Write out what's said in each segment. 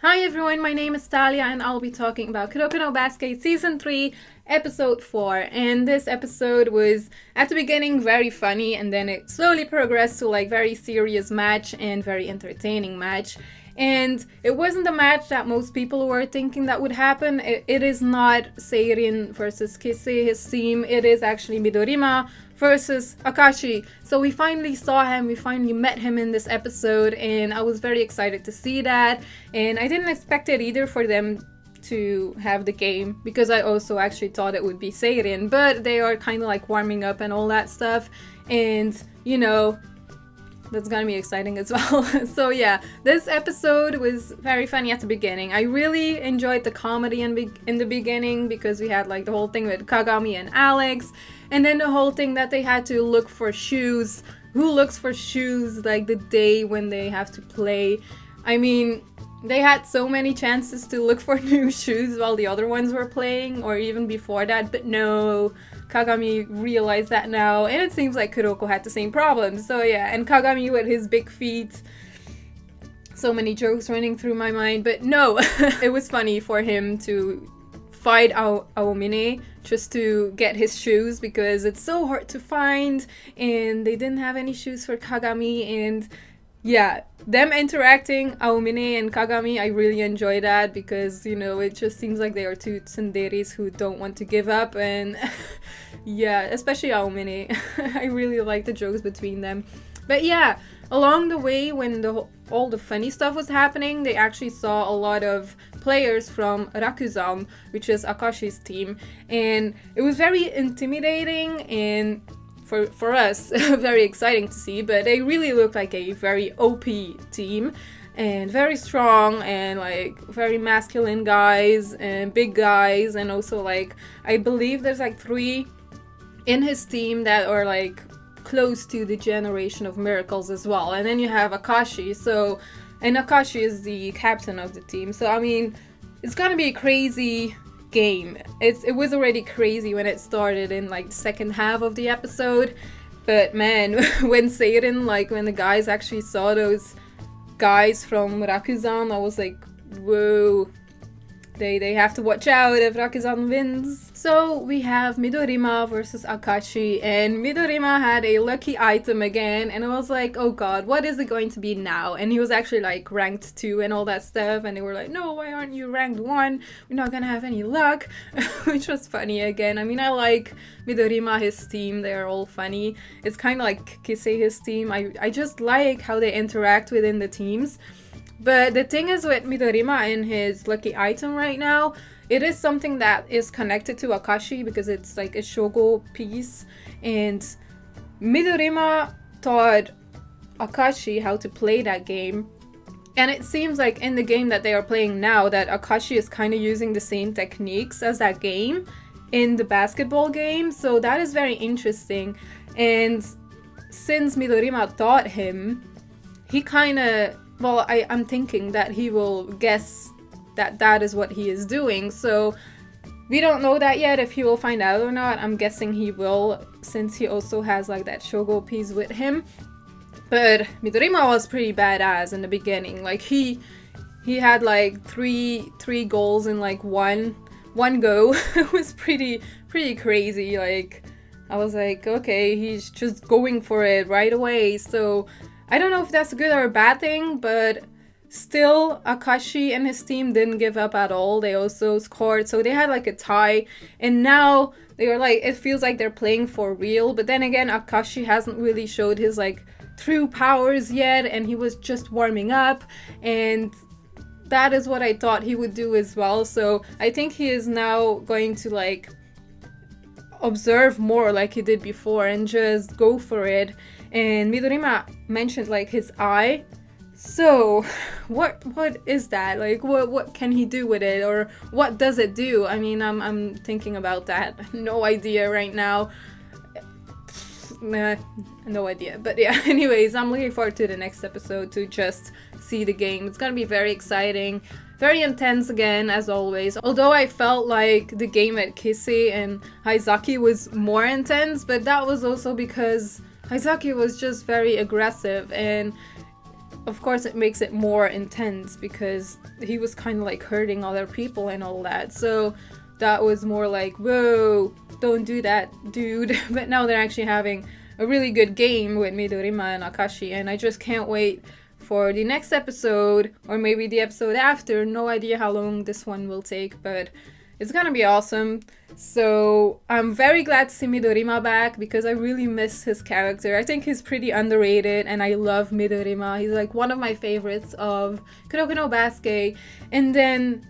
Hi everyone, my name is Thalia and I'll be talking about Kuroko no Basket Season 3, Episode 4. And this episode was, at the beginning, very funny, and then it slowly progressed to like very serious match and very entertaining match. And it wasn't the match that most people were thinking that would happen. It is not Seirin versus Kise, his team. It is actually Midorima versus Akashi. So we finally saw him, we finally met him in this episode, and I was very excited to see that. And I didn't expect it either for them to have the game, because I also actually thought it would be Seirin, but they are kind of like warming up and all that stuff. And, you know, that's gonna be exciting as well. So yeah, this episode was very funny at the beginning. I really enjoyed the comedy in the beginning, because we had like the whole thing with Kagami and Alex, and then the whole thing that they had to look for shoes. Who looks for shoes like the day when they have to play? I mean, they had so many chances to look for new shoes while the other ones were playing, or even before that, but no, Kagami realized that now, and it seems like Kuroko had the same problem. So yeah, and Kagami with his big feet. So many jokes running through my mind, but no, it was funny for him to fight Aomine just to get his shoes, because it's so hard to find, and they didn't have any shoes for Kagami. And yeah, them interacting, Aomine and Kagami, I really enjoy that, because, you know, it just seems like they are two tsunderes who don't want to give up. And yeah, especially Aomine. I really like the jokes between them. But yeah, along the way, when all the funny stuff was happening, they actually saw a lot of players from Rakuzan, which is Akashi's team, and it was very intimidating and for us very exciting to see. But they really look like a very OP team, and very strong, and like very masculine guys and big guys. And also, like, I believe there's like 3 in his team that are like close to the generation of miracles as well. And then you have Akashi, and Akashi is the captain of the team. So I mean, it's gonna be a crazy game. It was already crazy when it started in like the second half of the episode, but man, when Seirin, like when the guys actually saw those guys from Rakuzan, I was like, whoa, they have to watch out if Rakuzan wins. So we have Midorima versus Akashi, and Midorima had a lucky item again, and I was like, oh god, what is it going to be now? And he was actually like ranked 2 and all that stuff, and they were like, no, why aren't you ranked 1? We're not gonna have any luck. Which was funny again. I mean, I like Midorima, his team, they're all funny. It's kind of like Kise, his team. I just like how they interact within the teams. But the thing is with Midorima and his lucky item right now, it is something that is connected to Akashi, because it's like a Shogo piece. And Midorima taught Akashi how to play that game. And it seems like in the game that they are playing now, that Akashi is kind of using the same techniques as that game in the basketball game. So that is very interesting. And since Midorima taught him, he kind of... well, I'm thinking that he will guess that that is what he is doing. So we don't know that yet, if he will find out or not. I'm guessing he will, since he also has like that Shogo piece with him. But Midorima was pretty badass in the beginning. Like he had like three goals in like one go. It was pretty crazy. Like I was like, okay, he's just going for it right away. So I don't know if that's a good or a bad thing, but still, Akashi and his team didn't give up at all. They also scored, so they had like a tie, and now they are like, it feels like they're playing for real. But then again, Akashi hasn't really showed his like true powers yet, and he was just warming up, and that is what I thought he would do as well. So I think he is now going to like observe more like he did before and just go for it. And Midorima mentioned like his eye. So what is that? Like what can he do with it, or what does it do? I mean, I'm thinking about that. No idea right now. Nah, no idea. But yeah, anyways, I'm looking forward to the next episode to just see the game. It's gonna be very exciting. Very intense again, as always. Although I felt like the game at Kise and Haizaki was more intense, but that was also because Haizaki was just very aggressive, and of course it makes it more intense because he was kind of like hurting other people and all that. So that was more like, whoa, don't do that, dude. But now they're actually having a really good game with Midorima and Akashi, and I just can't wait for the next episode, or maybe the episode after. No idea how long this one will take, but it's gonna be awesome. So I'm very glad to see Midorima back because I really miss his character. I think he's pretty underrated and I love Midorima. He's like one of my favorites of Kuroko no Basket. And then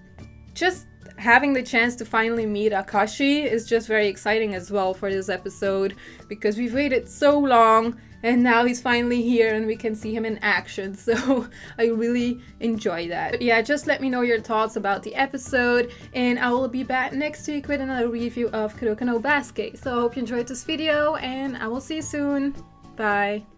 just having the chance to finally meet Akashi is just very exciting as well for this episode because we've waited so long and now he's finally here and we can see him in action. So I really enjoy that. But yeah, just let me know your thoughts about the episode and I will be back next week with another review of Kuroko no Basket. So I hope you enjoyed this video and I will see you soon. Bye.